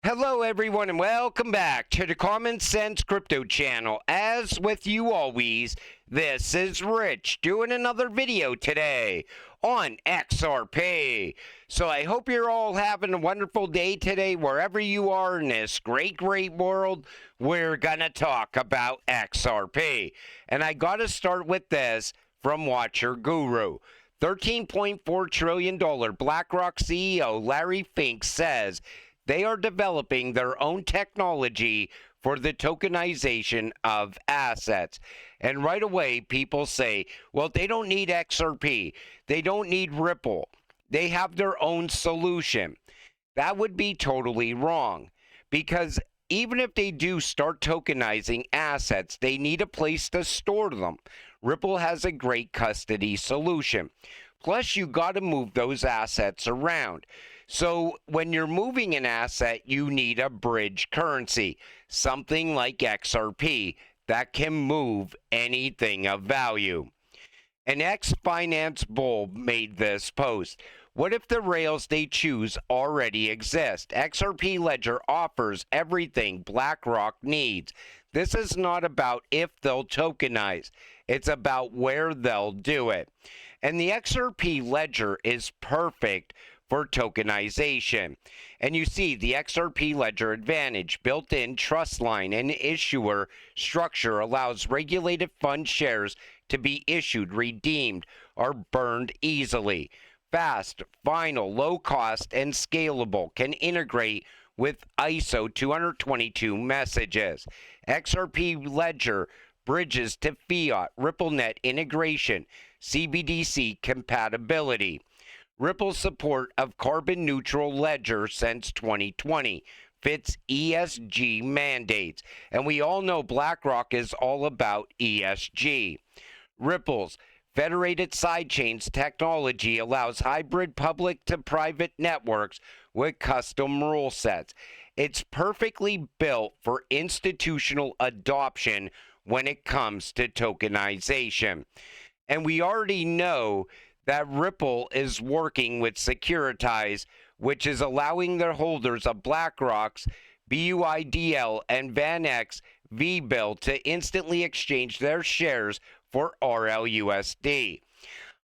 Hello, everyone, and welcome back to the Common Sense Crypto channel. As with you always, this is Rich doing another video today on XRP. So I hope you're all having a wonderful day today, wherever you are in this great world. We're gonna talk about XRP. And I gotta start with this from Watcher Guru. $13.4 trillion Blackrock CEO Larry Fink says they are developing their own technology for the tokenization of assets. And right away, people say, well, they don't need XRP. They don't need Ripple. They have their own solution. That would be totally wrong, because even if they do start tokenizing assets, they need a place to store them. Ripple has a great custody solution. Plus, you got to move those assets around. So when you're moving an asset, you need a bridge currency, something like XRP that can move anything of value. An ex-finance bull made this post. What if the rails they choose already exist? XRP Ledger offers everything BlackRock needs. This is not about if they'll tokenize. It's about where they'll do it. And the XRP Ledger is perfect for tokenization. And you see the XRP Ledger Advantage built-in trust line and issuer structure allows regulated fund shares to be issued, redeemed, or burned easily. Fast, final, low cost, and scalable, can integrate with ISO 222 messages. XRP Ledger bridges to fiat, RippleNet integration, CBDC compatibility. Ripple's support of carbon neutral ledger since 2020 fits ESG mandates. And we all know BlackRock is all about ESG. Ripple's federated sidechains technology allows hybrid public to private networks with custom rule sets. It's perfectly built for institutional adoption when it comes to tokenization. And we already know that Ripple is working with Securitize, which is allowing their holders of BlackRock's BUIDL and VanEck VBIL to instantly exchange their shares for RLUSD.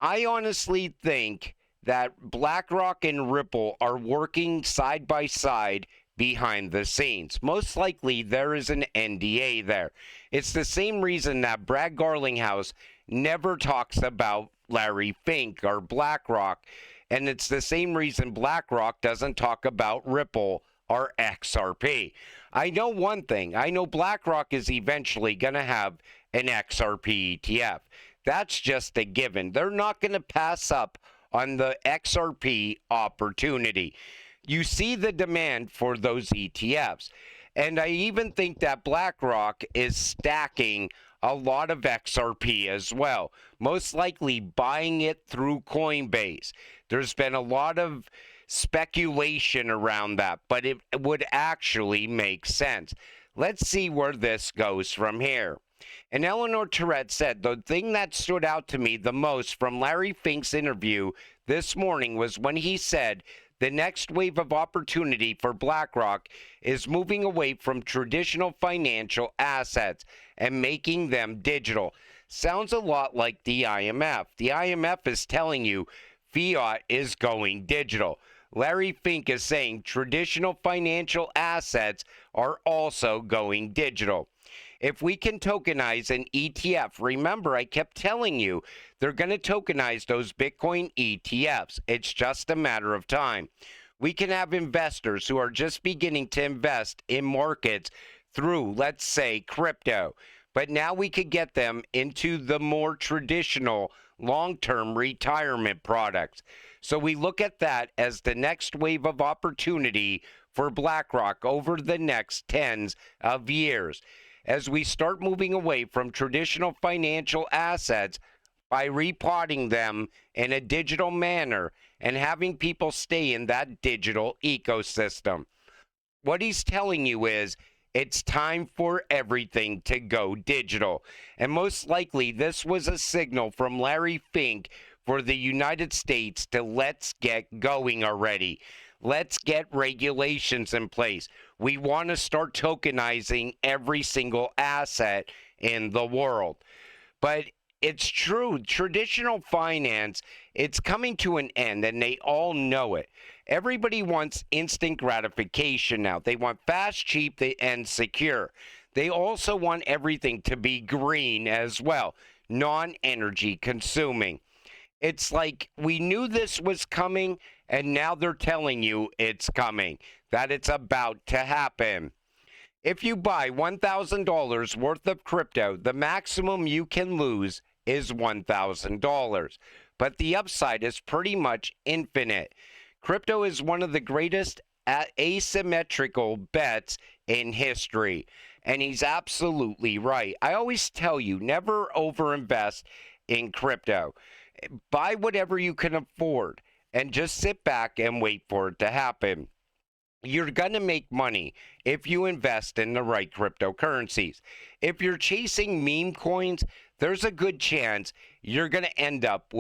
I honestly think that BlackRock and Ripple are working side by side behind the scenes. Most likely there is an NDA there. It's the same reason that Brad Garlinghouse never talks about Larry Fink or BlackRock, and it's the same reason BlackRock doesn't talk about Ripple or XRP. I know one thing. I know BlackRock is eventually going to have an XRP ETF. That's just a given. They're not going to pass up on the XRP opportunity. You see the demand for those ETFs. And I even think that BlackRock is stacking a lot of XRP as well, most likely buying it through Coinbase. There's been a lot of speculation around that, but it would actually make sense. Let's see where this goes from here. And Eleanor Tourette said, the thing that stood out to me the most from Larry Fink's interview this morning was when he said the next wave of opportunity for BlackRock is moving away from traditional financial assets and making them digital. Sounds a lot like the IMF. The IMF is telling you fiat is going digital. Larry Fink is saying traditional financial assets are also going digital. If we can tokenize an ETF, remember I kept telling you they're going to tokenize those Bitcoin ETFs. It's just a matter of time. We can have investors who are just beginning to invest in markets through, let's say, crypto. But now we could get them into the more traditional long-term retirement products. So we look at that as the next wave of opportunity for BlackRock over the next tens of years, as we start moving away from traditional financial assets by repotting them in a digital manner and having people stay in that digital ecosystem. What he's telling you is it's time for everything to go digital. And most likely this was a signal from Larry Fink for the United States to let's get going already. Let's get regulations in place. We want to start tokenizing every single asset in the world. But it's true, traditional finance, it's coming to an end, and they all know it. Everybody wants instant gratification now. They want fast, cheap, and secure. They also want everything to be green as well, non-energy consuming. It's like we knew this was coming, and now they're telling you it's coming, that it's about to happen. If you buy $1,000 worth of crypto, the maximum you can lose is $1,000. But the upside is pretty much infinite. Crypto is one of the greatest asymmetrical bets in history. And he's absolutely right. I always tell you, never overinvest in crypto. Buy whatever you can afford and just sit back and wait for it to happen. You're going to make money if you invest in the right cryptocurrencies. If you're chasing meme coins, there's a good chance you're going to end up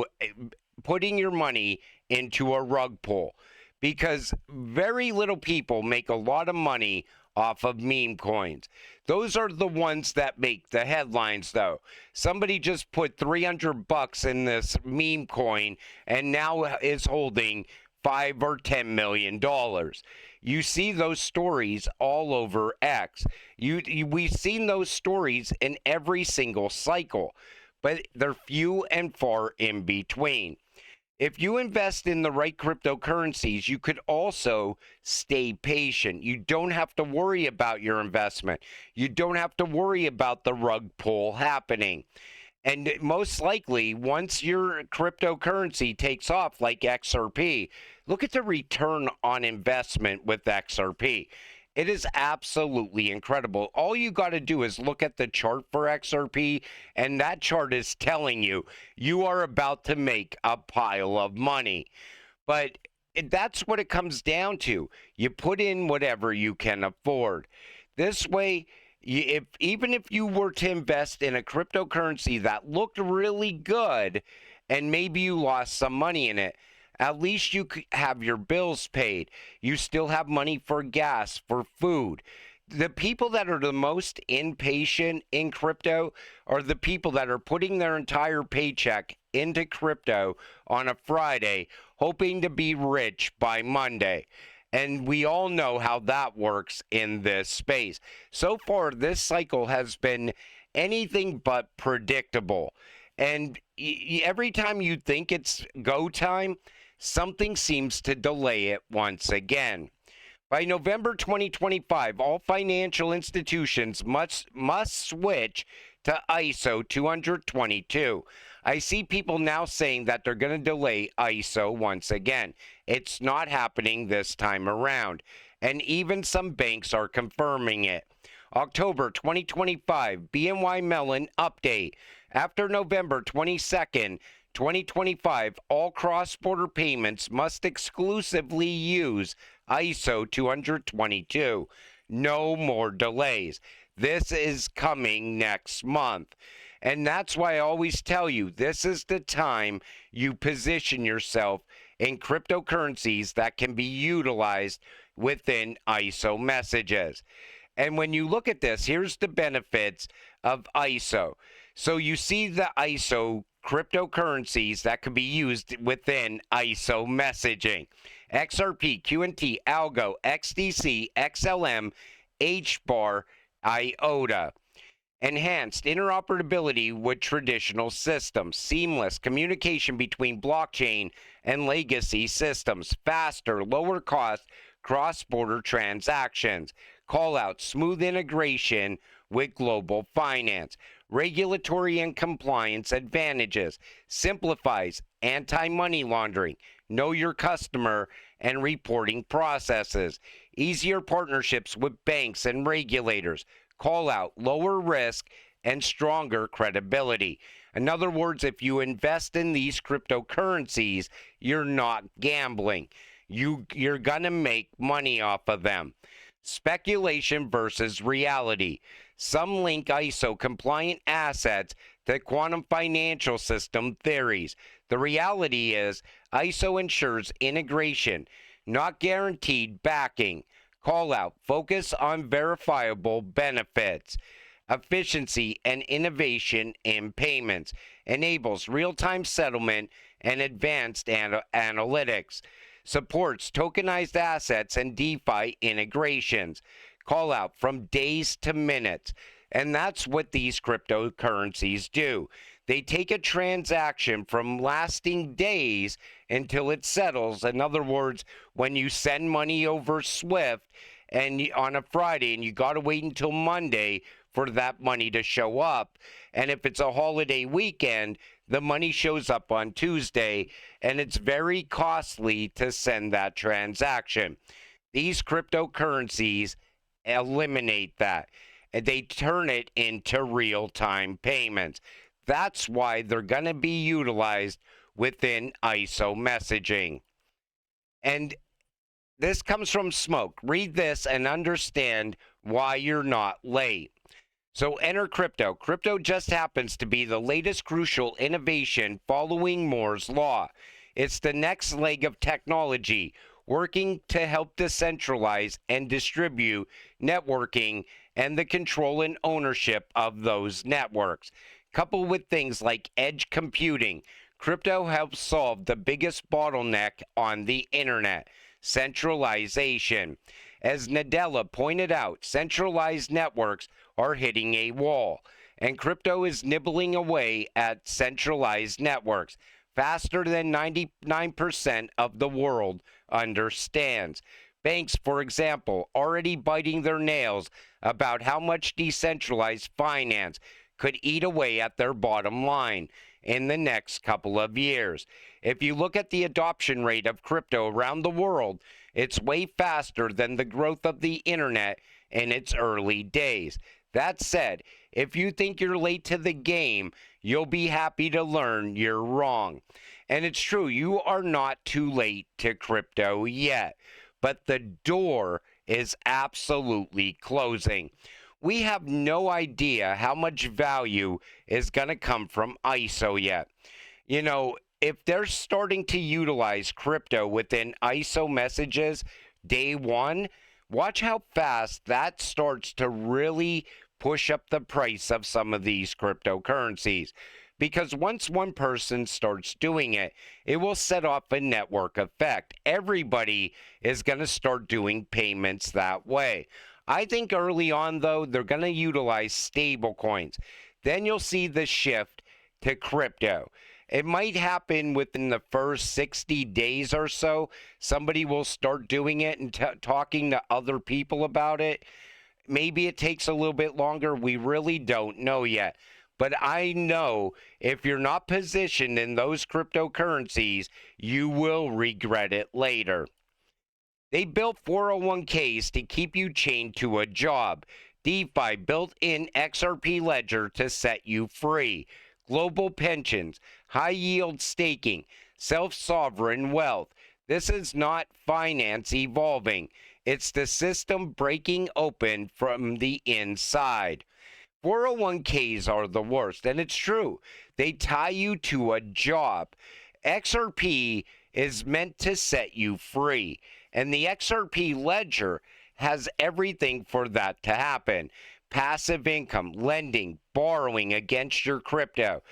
putting your money into a rug pull, because very little people make a lot of money off of meme coins. Those are the ones that make the headlines, though. Somebody just put $300 in this meme coin and now is holding $5 or $10 million. You see those stories all over X. We've seen those stories in every single cycle, but they're few and far in between. If you invest in the right cryptocurrencies, you could also stay patient. You don't have to worry about your investment. You don't have to worry about the rug pull happening. And most likely, once your cryptocurrency takes off like XRP, look at the return on investment with XRP. It is absolutely incredible. All you got to do is look at the chart for XRP, and that chart is telling you you are about to make a pile of money. But that's what it comes down to. You put in whatever you can afford. This way, even if you were to invest in a cryptocurrency that looked really good and maybe you lost some money in it, at least you could have your bills paid. You still have money for gas, for food. The people that are the most impatient in crypto are the people that are putting their entire paycheck into crypto on a Friday, hoping to be rich by Monday. And we all know how that works in this space. So far, this cycle has been anything but predictable. And every time you think it's go time, something seems to delay it once again. By November 2025, all financial institutions must switch to ISO 222. I see people now saying that they're going to delay ISO once again. It's not happening this time around, and even some banks are confirming it. October 2025, BNY Mellon update. After November 22nd, 2025, all cross-border payments must exclusively use ISO 222. No more delays. This is coming next month. And that's why I always tell you, this is the time you position yourself in cryptocurrencies that can be utilized within ISO messages. And when you look at this, here's the benefits of ISO. So you see the ISO cryptocurrencies that can be used within ISO messaging. XRP, QNT, Algo, XDC, XLM, HBAR, IOTA. Enhanced interoperability with traditional systems. Seamless communication between blockchain and legacy systems. Faster, lower cost, cross-border transactions. Call-out, smooth integration with global finance. Regulatory and compliance advantages. Simplifies anti-money laundering. Know your customer and reporting processes. Easier partnerships with banks and regulators. Call out, lower risk, and stronger credibility. In other words, if you invest in these cryptocurrencies, you're not gambling. You're going to make money off of them. Speculation versus reality. Some link ISO compliant assets to quantum financial system theories. The reality is ISO ensures integration, not guaranteed backing. Call out, focus on verifiable benefits. Efficiency and innovation in payments. Enables real-time settlement and advanced analytics. Supports tokenized assets and DeFi integrations. Call out from days to minutes. And that's what these cryptocurrencies do. They take a transaction from lasting days until it settles. In other words, when you send money over Swift and on a Friday and you got to wait until Monday for that money to show up. And if it's a holiday weekend, the money shows up on Tuesday, and it's very costly to send that transaction. These cryptocurrencies eliminate that, and they turn it into real-time payments. That's why they're going to be utilized within ISO messaging. And this comes from Smoke. Read this and understand why you're not late. So enter crypto. Crypto just happens to be the latest crucial innovation following Moore's Law. It's the next leg of technology, working to help decentralize and distribute networking and the control and ownership of those networks. Coupled with things like edge computing, crypto helps solve the biggest bottleneck on the internet, centralization. As Nadella pointed out, centralized networks are hitting a wall, and crypto is nibbling away at centralized networks faster than 99% of the world understands. Banks, for example, already biting their nails about how much decentralized finance could eat away at their bottom line in the next couple of years. If you look at the adoption rate of crypto around the world, it's way faster than the growth of the internet in its early days. That said, if you think you're late to the game, you'll be happy to learn you're wrong. And it's true, you are not too late to crypto yet, but the door is absolutely closing. We have no idea how much value is going to come from ISO yet. You know, if they're starting to utilize crypto within ISO messages day one, watch how fast that starts to really push up the price of some of these cryptocurrencies. Because once one person starts doing it, it will set off a network effect. Everybody is going to start doing payments that way. I think early on, though, they're going to utilize stable coins. Then you'll see the shift to crypto. It might happen within the first 60 days or so. Somebody will start doing it and talking to other people about it. Maybe it takes a little bit longer. We really don't know yet. But I know if you're not positioned in those cryptocurrencies, you will regret it later. They built 401ks to keep you chained to a job. DeFi built-in XRP ledger to set you free. Global pensions, high-yield staking, self-sovereign wealth. This is not finance evolving. It's the system breaking open from the inside. 401ks are the worst, and it's true. They tie you to a job. XRP is meant to set you free, and the XRP ledger has everything for that to happen. Passive income, lending, borrowing against your crypto.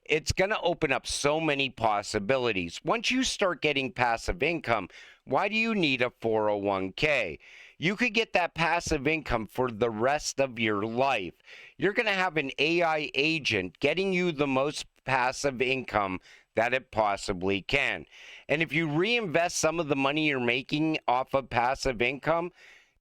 It's going to open up so many possibilities. Once you start getting passive income, why do you need a 401k? You could get that passive income for the rest of your life. You're going to have an AI agent getting you the most passive income that it possibly can. And if you reinvest some of the money you're making off of passive income,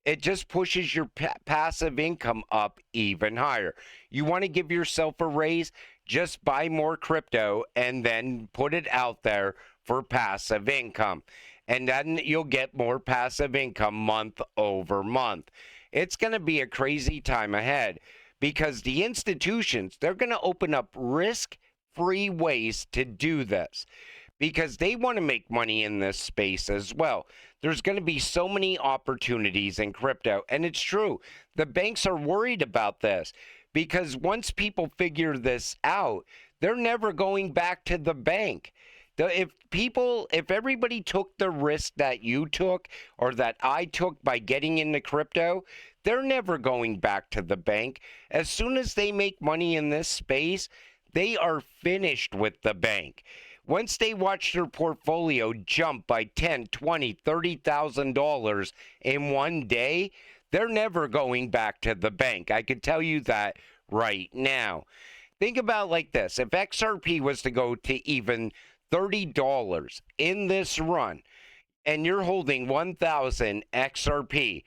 it just pushes your passive income up even higher. You want to give yourself a raise? Just buy more crypto and then put it out there for passive income. And then you'll get more passive income month over month. It's going to be a crazy time ahead because the institutions, they're going to open up risk-free ways to do this because they want to make money in this space as well. There's going to be so many opportunities in crypto. And it's true. The banks are worried about this because once people figure this out, they're never going back to the bank. If everybody took the risk that you took or that I took by getting into crypto, they're never going back to the bank. As soon as they make money in this space, they are finished with the bank. Once they watch their portfolio jump by 10, 20, $30,000 in one day, they're never going back to the bank. I can tell you that right now. Think about it like this. If XRP was to go to even $30 in this run, and you're holding 1,000 XRP,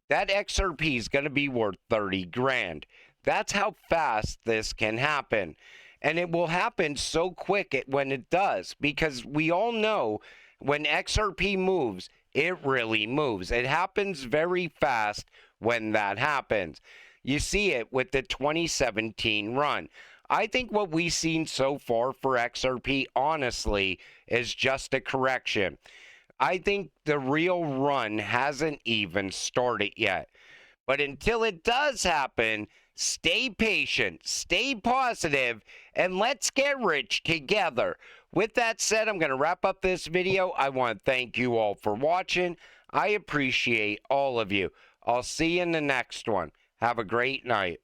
that XRP is going to be worth 30 grand. That's how fast this can happen. And it will happen so quick when it does, because we all know when XRP moves, it really moves. It happens very fast when that happens. You see it with the 2017 run. I think what we've seen so far for XRP, honestly, is just a correction. I think the real run hasn't even started yet. But until it does happen, stay patient, stay positive, and let's get rich together. With that said, I'm going to wrap up this video. I want to thank you all for watching. I appreciate all of you. I'll see you in the next one. Have a great night.